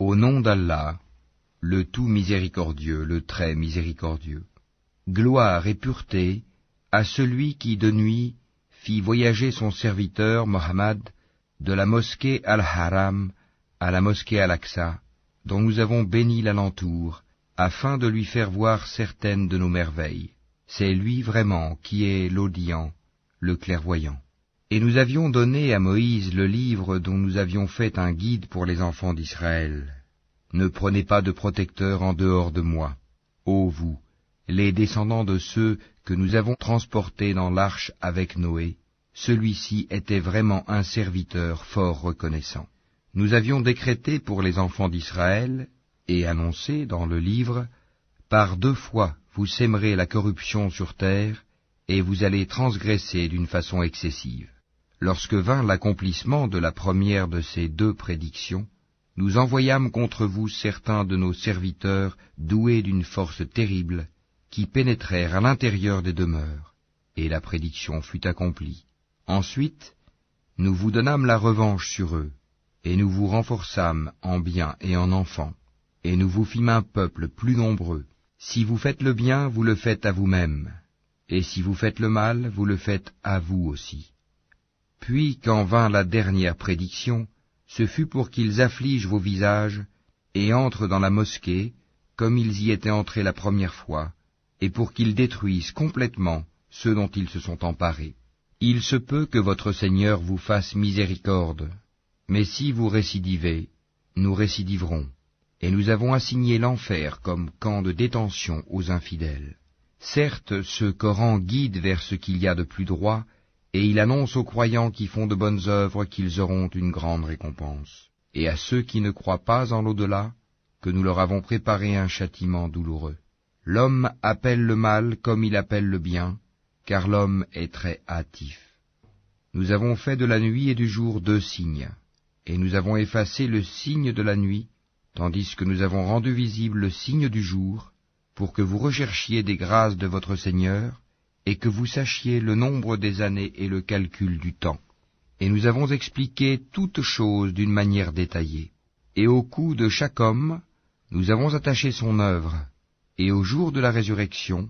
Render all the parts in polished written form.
Au nom d'Allah, le tout miséricordieux, le très miséricordieux. Gloire et pureté à celui qui de nuit fit voyager son serviteur Mohammed de la mosquée Al-Haram à la mosquée Al-Aqsa, dont nous avons béni l'alentour, afin de lui faire voir certaines de nos merveilles. C'est lui vraiment qui est l'audient, le clairvoyant. Et nous avions donné à Moïse le livre dont nous avions fait un guide pour les enfants d'Israël. Ne prenez pas de protecteur en dehors de moi, ô vous, les descendants de ceux que nous avons transportés dans l'arche avec Noé. Celui-ci était vraiment un serviteur fort reconnaissant. Nous avions décrété pour les enfants d'Israël, et annoncé dans le livre, par 2 fois vous sèmerez la corruption sur terre, et vous allez transgresser d'une façon excessive. Lorsque vint l'accomplissement de la première de ces 2 prédictions, nous envoyâmes contre vous certains de nos serviteurs doués d'une force terrible, qui pénétrèrent à l'intérieur des demeures, et la prédiction fut accomplie. Ensuite, nous vous donnâmes la revanche sur eux, et nous vous renforçâmes en biens et en enfants, et nous vous fîmes un peuple plus nombreux. Si vous faites le bien, vous le faites à vous-même, et si vous faites le mal, vous le faites à vous aussi. Puis, quand vint la dernière prédiction, ce fut pour qu'ils affligent vos visages, et entrent dans la mosquée, comme ils y étaient entrés la première fois, et pour qu'ils détruisent complètement ceux dont ils se sont emparés. Il se peut que votre Seigneur vous fasse miséricorde, mais si vous récidivez, nous récidiverons, et nous avons assigné l'enfer comme camp de détention aux infidèles. Certes, ce Coran guide vers ce qu'il y a de plus droit, et il annonce aux croyants qui font de bonnes œuvres qu'ils auront une grande récompense, et à ceux qui ne croient pas en l'au-delà, que nous leur avons préparé un châtiment douloureux. L'homme appelle le mal comme il appelle le bien, car l'homme est très hâtif. Nous avons fait de la nuit et du jour 2 signes, et nous avons effacé le signe de la nuit, tandis que nous avons rendu visible le signe du jour, pour que vous recherchiez des grâces de votre Seigneur, et que vous sachiez le nombre des années et le calcul du temps. Et nous avons expliqué toutes choses d'une manière détaillée. Et au cou de chaque homme, nous avons attaché son œuvre, et au jour de la résurrection,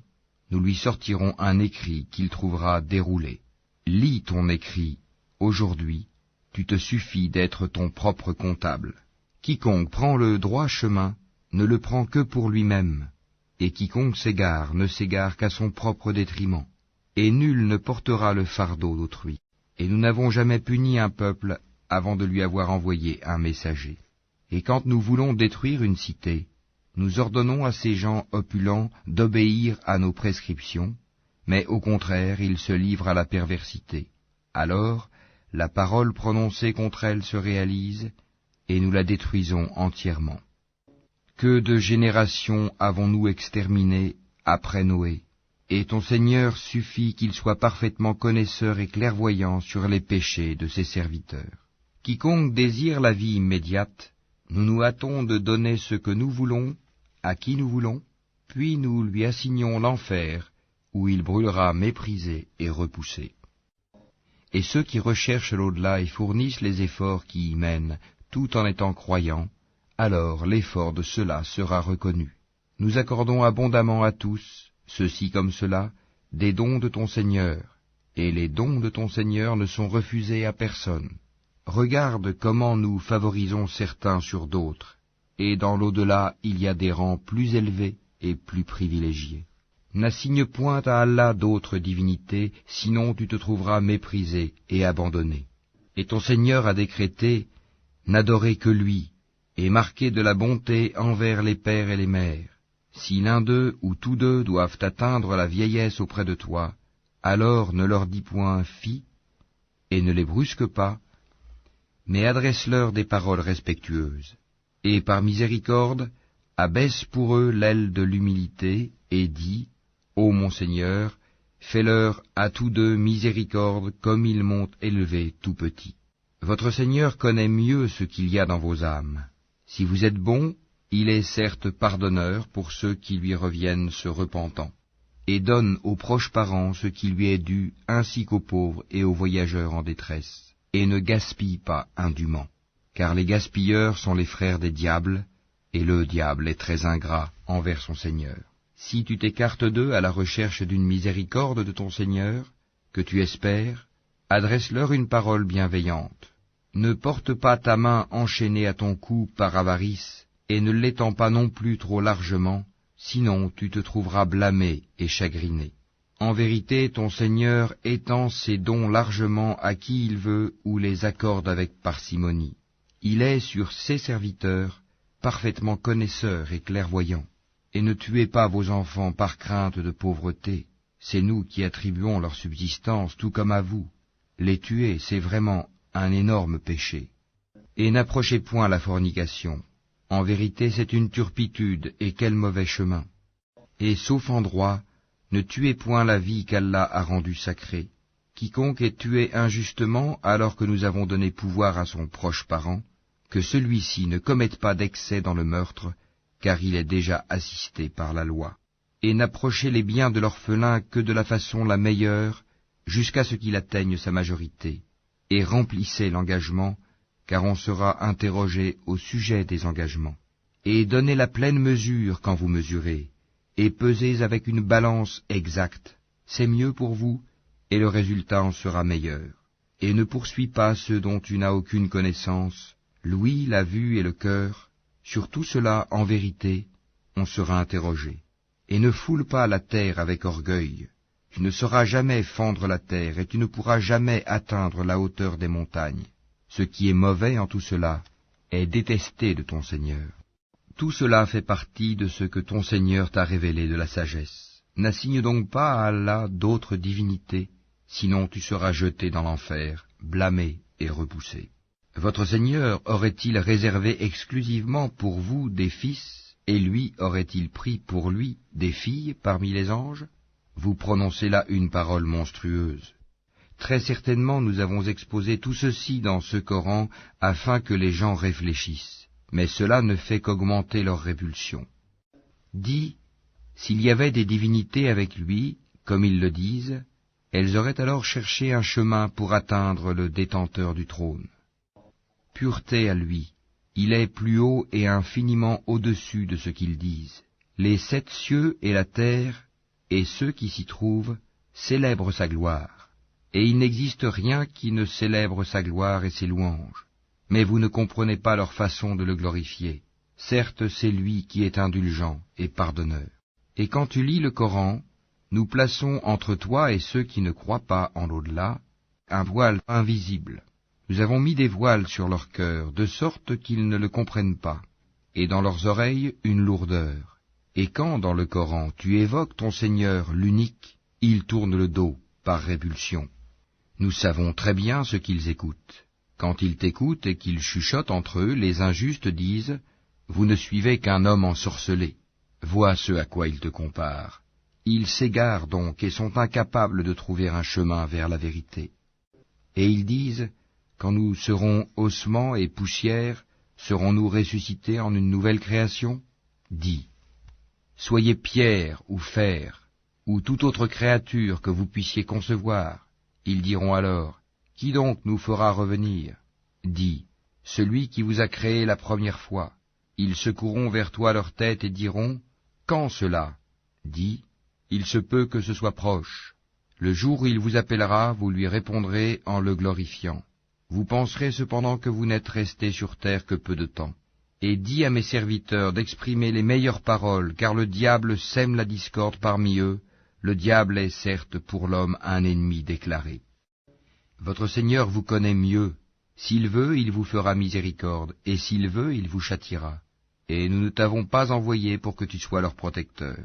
nous lui sortirons un écrit qu'il trouvera déroulé. Lis ton écrit, aujourd'hui, tu te suffis d'être ton propre comptable. Quiconque prend le droit chemin ne le prend que pour lui-même, et quiconque s'égare ne s'égare qu'à son propre détriment, et nul ne portera le fardeau d'autrui. Et nous n'avons jamais puni un peuple avant de lui avoir envoyé un messager. Et quand nous voulons détruire une cité, nous ordonnons à ces gens opulents d'obéir à nos prescriptions, mais au contraire ils se livrent à la perversité. Alors, la parole prononcée contre elle se réalise, et nous la détruisons entièrement. Que de générations avons-nous exterminées après Noé, et ton Seigneur suffit qu'il soit parfaitement connaisseur et clairvoyant sur les péchés de ses serviteurs. Quiconque désire la vie immédiate, nous nous hâtons de donner ce que nous voulons, à qui nous voulons, puis nous lui assignons l'enfer, où il brûlera méprisé et repoussé. Et ceux qui recherchent l'au-delà et fournissent les efforts qui y mènent, tout en étant croyants, alors l'effort de ceux-là sera reconnu. Nous accordons abondamment à tous, ceux-ci comme ceux-là, des dons de ton Seigneur, et les dons de ton Seigneur ne sont refusés à personne. Regarde comment nous favorisons certains sur d'autres, et dans l'au-delà il y a des rangs plus élevés et plus privilégiés. N'assigne point à Allah d'autres divinités, sinon tu te trouveras méprisé et abandonné. Et ton Seigneur a décrété, n'adorez que lui, et marquez de la bonté envers les pères et les mères. Si l'un d'eux ou tous deux doivent atteindre la vieillesse auprès de toi, alors ne leur dis point fi, et ne les brusque pas, mais adresse-leur des paroles respectueuses. Et par miséricorde, abaisse pour eux l'aile de l'humilité, et dis, ô mon Seigneur, fais-leur à tous deux miséricorde comme ils m'ont élevé tout petit. Votre Seigneur connaît mieux ce qu'il y a dans vos âmes. Si vous êtes bons, il est certes pardonneur pour ceux qui lui reviennent se repentant, et donne aux proches parents ce qui lui est dû, ainsi qu'aux pauvres et aux voyageurs en détresse, et ne gaspille pas indûment. car les gaspilleurs sont les frères des diables, et le diable est très ingrat envers son Seigneur. Si tu t'écartes d'eux à la recherche d'une miséricorde de ton Seigneur, que tu espères, adresse-leur une parole bienveillante. Ne porte pas ta main enchaînée à ton cou par avarice, et ne l'étends pas non plus trop largement, sinon tu te trouveras blâmé et chagriné. En vérité, ton Seigneur étend ses dons largement à qui il veut ou les accorde avec parcimonie. Il est sur ses serviteurs parfaitement connaisseur et clairvoyant. Et ne tuez pas vos enfants par crainte de pauvreté. C'est nous qui attribuons leur subsistance tout comme à vous. Les tuer, c'est vraiment un énorme péché. Et n'approchez point la fornication. En vérité, c'est une turpitude, et quel mauvais chemin. Et sauf en droit, ne tuez point la vie qu'Allah a rendue sacrée. Quiconque est tué injustement alors que nous avons donné pouvoir à son proche parent, que celui-ci ne commette pas d'excès dans le meurtre, car il est déjà assisté par la loi. Et n'approchez les biens de l'orphelin que de la façon la meilleure, jusqu'à ce qu'il atteigne sa majorité, et remplissez l'engagement, car on sera interrogé au sujet des engagements. Et donnez la pleine mesure quand vous mesurez, et pesez avec une balance exacte, c'est mieux pour vous, et le résultat en sera meilleur. Et ne poursuis pas ceux dont tu n'as aucune connaissance, l'ouïe, la vue et le cœur. Sur tout cela, en vérité, on sera interrogé. Et ne foule pas la terre avec orgueil. Tu ne sauras jamais fendre la terre, et tu ne pourras jamais atteindre la hauteur des montagnes. Ce qui est mauvais en tout cela est détesté de ton Seigneur. Tout cela fait partie de ce que ton Seigneur t'a révélé de la sagesse. N'assigne donc pas à Allah d'autres divinités, sinon tu seras jeté dans l'enfer, blâmé et repoussé. Votre Seigneur aurait-il réservé exclusivement pour vous des fils, et lui aurait-il pris pour lui des filles parmi les anges? Vous prononcez là une parole monstrueuse. Très certainement nous avons exposé tout ceci dans ce Coran afin que les gens réfléchissent, mais cela ne fait qu'augmenter leur répulsion. Dis, s'il y avait des divinités avec lui, comme ils le disent, elles auraient alors cherché un chemin pour atteindre le détenteur du trône. Pureté à lui, il est plus haut et infiniment au-dessus de ce qu'ils disent. Les 7 cieux et la terre, et ceux qui s'y trouvent, célèbrent sa gloire. Et il n'existe rien qui ne célèbre sa gloire et ses louanges. Mais vous ne comprenez pas leur façon de le glorifier. Certes, c'est lui qui est indulgent et pardonneur. Et quand tu lis le Coran, nous plaçons entre toi et ceux qui ne croient pas en l'au-delà un voile invisible. Nous avons mis des voiles sur leur cœur, de sorte qu'ils ne le comprennent pas, et dans leurs oreilles une lourdeur. Et quand, dans le Coran, tu évoques ton Seigneur, l'unique, ils tournent le dos, par répulsion. Nous savons très bien ce qu'ils écoutent. Quand ils t'écoutent et qu'ils chuchotent entre eux, les injustes disent « Vous ne suivez qu'un homme ensorcelé. » Vois ce à quoi ils te comparent. Ils s'égarent donc et sont incapables de trouver un chemin vers la vérité. Et ils disent « Quand nous serons ossements et poussière, serons-nous ressuscités en une nouvelle création ?» Dis « Soyez pierre ou fer, ou toute autre créature que vous puissiez concevoir. » Ils diront alors « Qui donc nous fera revenir ?» Dis « Celui qui vous a créé la première fois. » Ils secoueront vers toi leur tête et diront « Quand cela ?» Dis « Il se peut que ce soit proche. Le jour où il vous appellera, vous lui répondrez en le glorifiant. Vous penserez cependant que vous n'êtes restés sur terre que peu de temps. Et dis à mes serviteurs d'exprimer les meilleures paroles, car le diable sème la discorde parmi eux. Le diable est certes pour l'homme un ennemi déclaré. Votre Seigneur vous connaît mieux. S'il veut, il vous fera miséricorde, et s'il veut, il vous châtiera. Et nous ne t'avons pas envoyé pour que tu sois leur protecteur.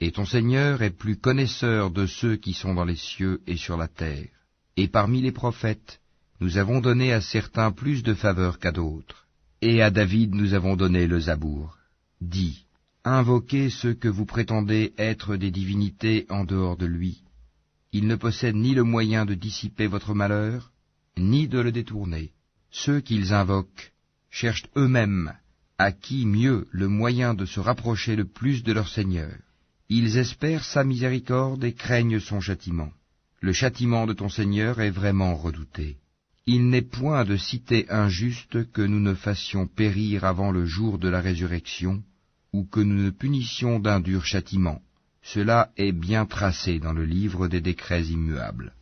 Et ton Seigneur est plus connaisseur de ceux qui sont dans les cieux et sur la terre. Et parmi les prophètes, nous avons donné à certains plus de faveur qu'à d'autres. Et à David nous avons donné le Zabour. Dis, invoquez ceux que vous prétendez être des divinités en dehors de lui. Ils ne possèdent ni le moyen de dissiper votre malheur, ni de le détourner. Ceux qu'ils invoquent cherchent eux-mêmes à qui mieux le moyen de se rapprocher le plus de leur Seigneur. Ils espèrent sa miséricorde et craignent son châtiment. Le châtiment de ton Seigneur est vraiment redouté. Il n'est point de cité injuste que nous ne fassions périr avant le jour de la résurrection, ou que nous ne punissions d'un dur châtiment. Cela est bien tracé dans le livre des décrets immuables.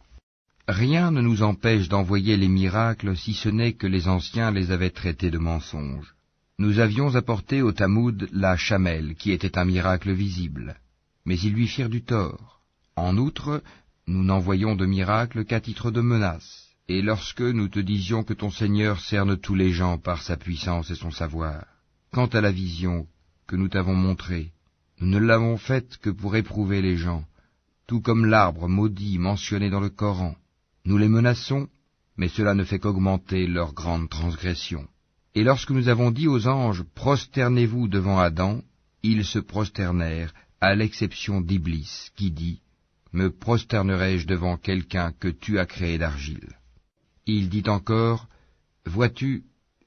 Rien ne nous empêche d'envoyer les miracles si ce n'est que les anciens les avaient traités de mensonges. Nous avions apporté au Tamoud la chamelle, qui était un miracle visible, mais ils lui firent du tort. En outre, nous n'envoyons de miracle qu'à titre de menace. Et lorsque nous te disions que ton Seigneur cerne tous les gens par sa puissance et son savoir, quant à la vision que nous t'avons montrée, nous ne l'avons faite que pour éprouver les gens, tout comme l'arbre maudit mentionné dans le Coran. Nous les menaçons, mais cela ne fait qu'augmenter leur grande transgression. Et lorsque nous avons dit aux anges, prosternez-vous devant Adam, ils se prosternèrent, à l'exception d'Iblis, qui dit, me prosternerai-je devant quelqu'un que tu as créé d'argile? Il dit encore, vois-tu,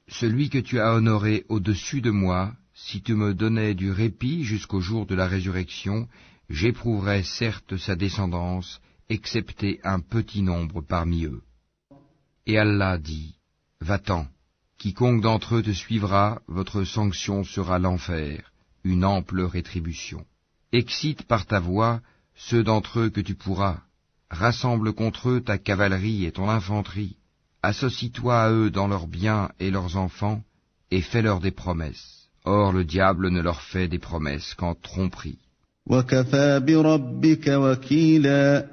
celui que tu as honoré au-dessus de moi, si tu me donnais du répit jusqu'au jour de la résurrection, j'éprouverais certes sa descendance, excepté un petit nombre parmi eux. Et Allah dit, va-t'en, quiconque d'entre eux te suivra, votre sanction sera l'enfer, une ample rétribution. Excite par ta voix ceux d'entre eux que tu pourras, rassemble contre eux ta cavalerie et ton infanterie, associe-toi à eux dans leurs biens et leurs enfants, et fais-leur des promesses. Or le diable ne leur fait des promesses qu'en tromperie. وَكَفَى بِرَبِّكَ وَكِيلًا.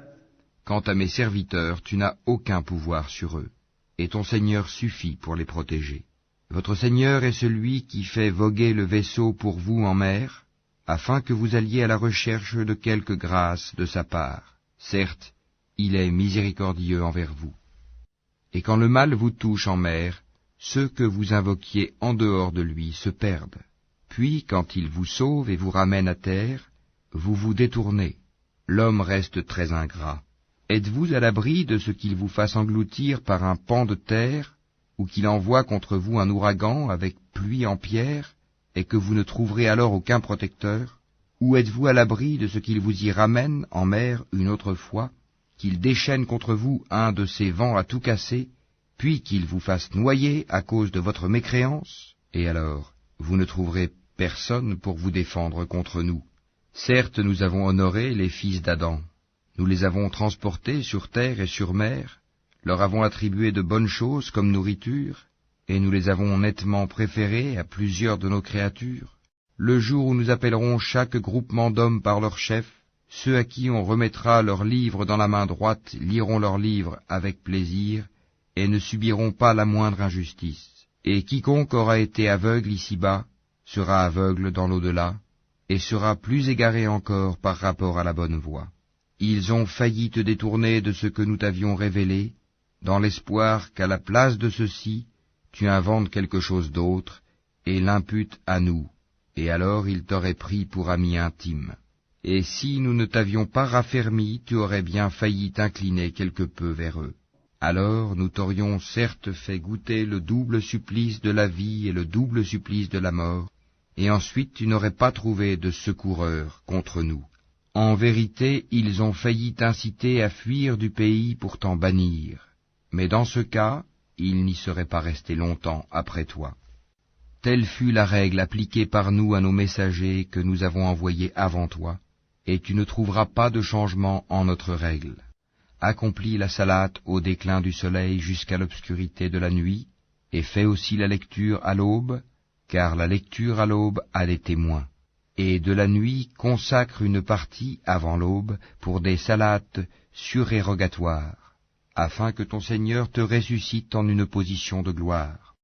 Quant à mes serviteurs, tu n'as aucun pouvoir sur eux, et ton Seigneur suffit pour les protéger. Votre Seigneur est celui qui fait voguer le vaisseau pour vous en mer, afin que vous alliez à la recherche de quelque grâce de sa part. Certes, il est miséricordieux envers vous. Et quand le mal vous touche en mer, ceux que vous invoquiez en dehors de lui se perdent. Puis, quand il vous sauve et vous ramène à terre, vous vous détournez. L'homme reste très ingrat. Êtes-vous à l'abri de ce qu'il vous fasse engloutir par un pan de terre, ou qu'il envoie contre vous un ouragan avec pluie en pierre, et que vous ne trouverez alors aucun protecteur? Ou êtes-vous à l'abri de ce qu'il vous y ramène en mer une autre fois, qu'il déchaîne contre vous un de ces vents à tout casser, puis qu'il vous fasse noyer à cause de votre mécréance? Et alors, vous ne trouverez personne pour vous défendre contre nous. Certes, nous avons honoré les fils d'Adam. Nous les avons transportés sur terre et sur mer, leur avons attribué de bonnes choses comme nourriture, et nous les avons nettement préférés à plusieurs de nos créatures. Le jour où nous appellerons chaque groupement d'hommes par leur chef, ceux à qui on remettra leurs livres dans la main droite liront leurs livres avec plaisir, et ne subiront pas la moindre injustice. Et quiconque aura été aveugle ici-bas, sera aveugle dans l'au-delà, et sera plus égaré encore par rapport à la bonne voie. Ils ont failli te détourner de ce que nous t'avions révélé, dans l'espoir qu'à la place de ceci, tu inventes quelque chose d'autre, et l'imputes à nous, et alors ils t'auraient pris pour ami intime. Et si nous ne t'avions pas raffermi, tu aurais bien failli t'incliner quelque peu vers eux. Alors nous t'aurions certes fait goûter le double supplice de la vie et le double supplice de la mort, et ensuite tu n'aurais pas trouvé de secoureur contre nous. En vérité, ils ont failli t'inciter à fuir du pays pour t'en bannir, mais dans ce cas, ils n'y seraient pas restés longtemps après toi. Telle fut la règle appliquée par nous à nos messagers que nous avons envoyés avant toi, et tu ne trouveras pas de changement en notre règle. Accomplis la salate au déclin du soleil jusqu'à l'obscurité de la nuit, et fais aussi la lecture à l'aube, car la lecture à l'aube a des témoins. Et de la nuit consacre une partie avant l'aube pour des salates surérogatoires, afin que ton Seigneur te ressuscite en une position de gloire.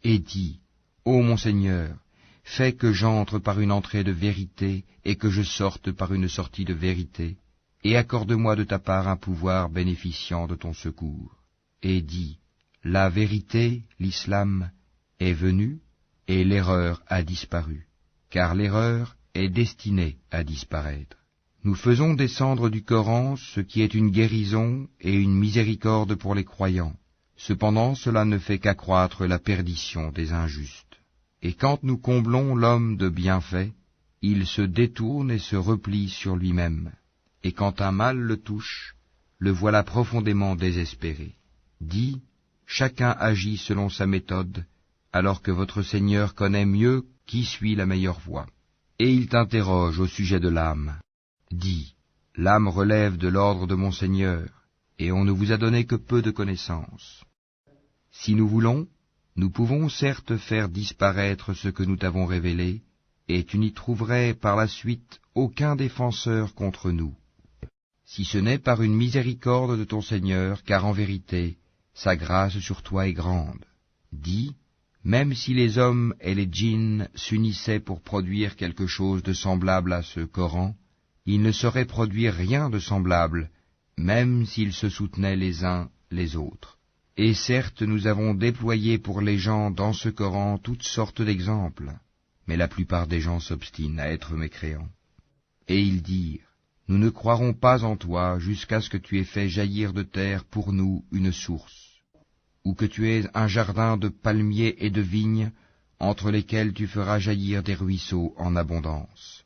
Et dis, ô mon Seigneur, fais que j'entre par une entrée de vérité et que je sorte par une sortie de vérité, et accorde-moi de ta part un pouvoir bénéficiant de ton secours. Et dis, la vérité, l'islam, est venue, et l'erreur a disparu, car l'erreur est destinée à disparaître. Nous faisons descendre du Coran ce qui est une guérison et une miséricorde pour les croyants. Cependant, cela ne fait qu'accroître la perdition des injustes. Et quand nous comblons l'homme de bienfaits, il se détourne et se replie sur lui-même. Et quand un mal le touche, le voilà profondément désespéré. Dis, chacun agit selon sa méthode, alors que votre Seigneur connaît mieux qui suit la meilleure voie. Et il t'interroge au sujet de l'âme. Dis, l'âme relève de l'ordre de mon Seigneur, et on ne vous a donné que peu de connaissances. Si nous voulons, nous pouvons certes faire disparaître ce que nous t'avons révélé, et tu n'y trouverais par la suite aucun défenseur contre nous. Si ce n'est par une miséricorde de ton Seigneur, car en vérité, sa grâce sur toi est grande. Dis, même si les hommes et les djinns s'unissaient pour produire quelque chose de semblable à ce Coran, ils ne sauraient produire rien de semblable, même s'ils se soutenaient les uns les autres. Et certes, nous avons déployé pour les gens dans ce Coran toutes sortes d'exemples, mais la plupart des gens s'obstinent à être mécréants. Et ils dirent, nous ne croirons pas en toi jusqu'à ce que tu aies fait jaillir de terre pour nous une source, ou que tu aies un jardin de palmiers et de vignes, entre lesquels tu feras jaillir des ruisseaux en abondance,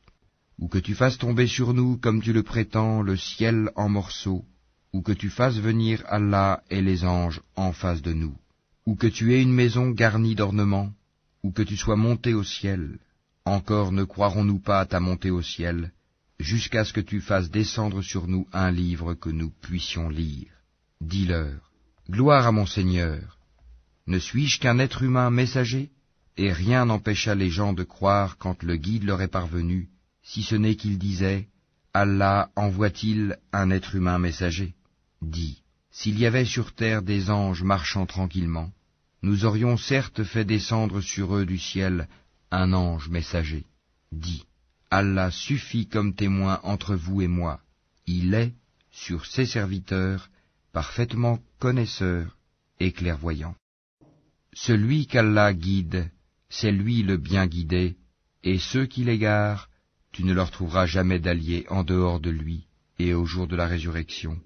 ou que tu fasses tomber sur nous, comme tu le prétends, le ciel en morceaux, ou que tu fasses venir Allah et les anges en face de nous, ou que tu aies une maison garnie d'ornements, ou que tu sois monté au ciel. Encore ne croirons-nous pas à ta montée au ciel, jusqu'à ce que tu fasses descendre sur nous un livre que nous puissions lire. Dis-leur, gloire à mon Seigneur, ne suis-je qu'un être humain messager? Et rien n'empêcha les gens de croire quand le guide leur est parvenu, si ce n'est qu'ils disaient, Allah envoie-t-il un être humain messager? Dis, s'il y avait sur terre des anges marchant tranquillement, nous aurions certes fait descendre sur eux du ciel un ange messager. Dis, Allah suffit comme témoin entre vous et moi. Il est, sur ses serviteurs, parfaitement connaisseur et clairvoyant. Celui qu'Allah guide, c'est lui le bien guidé, et ceux qui l'égarent, tu ne leur trouveras jamais d'alliés en dehors de lui, et au jour de la résurrection.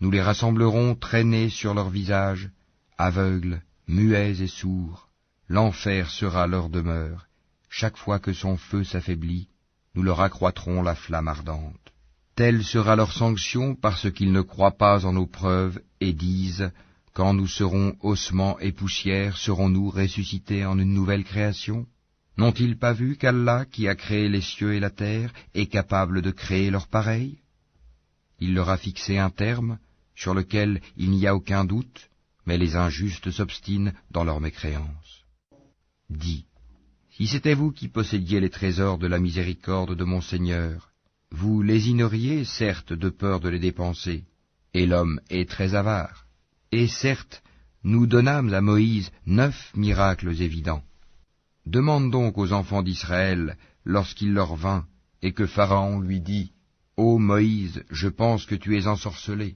Nous les rassemblerons traînés sur leurs visages, aveugles, muets et sourds. L'enfer sera leur demeure. Chaque fois que son feu s'affaiblit, nous leur accroîtrons la flamme ardente. Telle sera leur sanction parce qu'ils ne croient pas en nos preuves et disent, quand nous serons ossements et poussière, serons-nous ressuscités en une nouvelle création? N'ont-ils pas vu qu'Allah, qui a créé les cieux et la terre, est capable de créer leur pareil? Il leur a fixé un terme, sur lequel il n'y a aucun doute, mais les injustes s'obstinent dans leur mécréance. Dis, si c'était vous qui possédiez les trésors de la miséricorde de mon Seigneur, vous lésineriez, certes, de peur de les dépenser, et l'homme est très avare. Et certes, nous donnâmes à Moïse 9 miracles évidents. Demande donc aux enfants d'Israël, lorsqu'il leur vint, et que Pharaon lui dit, « Ô Moïse, je pense que tu es ensorcelé. »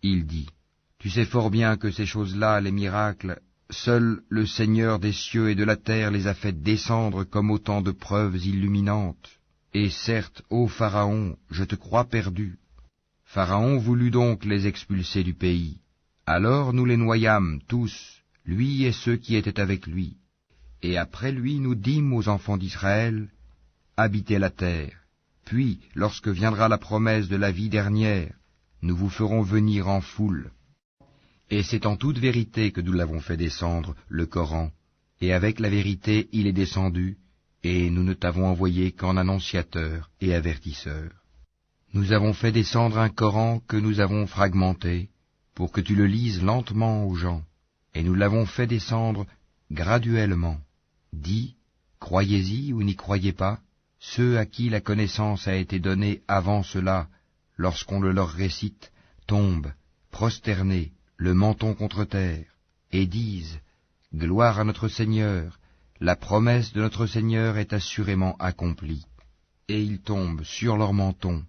Il dit, « Tu sais fort bien que ces choses-là, les miracles, seul le Seigneur des cieux et de la terre les a fait descendre comme autant de preuves illuminantes. Et certes, ô Pharaon, je te crois perdu. » Pharaon voulut donc les expulser du pays. Alors nous les noyâmes tous, lui et ceux qui étaient avec lui. Et après lui nous dîmes aux enfants d'Israël, « Habitez la terre. Puis, lorsque viendra la promesse de la vie dernière, nous vous ferons venir en foule. » Et c'est en toute vérité que nous l'avons fait descendre, le Coran, et avec la vérité il est descendu, et nous ne t'avons envoyé qu'en annonciateur et avertisseur. Nous avons fait descendre un Coran que nous avons fragmenté, pour que tu le lises lentement aux gens, et nous l'avons fait descendre graduellement. Dis, croyez-y ou n'y croyez pas, ceux à qui la connaissance a été donnée avant cela, lorsqu'on le leur récite, tombent, prosternés, le menton contre terre, et disent, gloire à notre Seigneur, la promesse de notre Seigneur est assurément accomplie. Et ils tombent sur leur menton,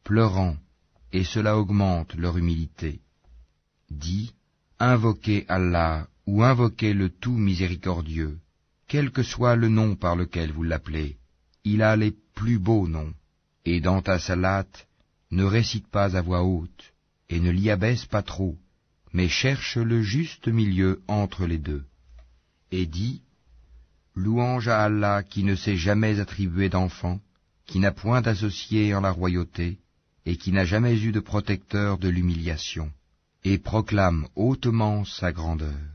pleurant, et cela augmente leur humilité. Dis, invoquez Allah ou invoquez le tout miséricordieux, quel que soit le nom par lequel vous l'appelez, il a les plus beaux noms, et dans ta salate, ne récite pas à voix haute, et ne l'y abaisse pas trop, mais cherche le juste milieu entre les deux. Et dis, louange à Allah qui ne s'est jamais attribué d'enfant, qui n'a point d'associé en la royauté, et qui n'a jamais eu de protecteur de l'humiliation. et proclame hautement sa grandeur.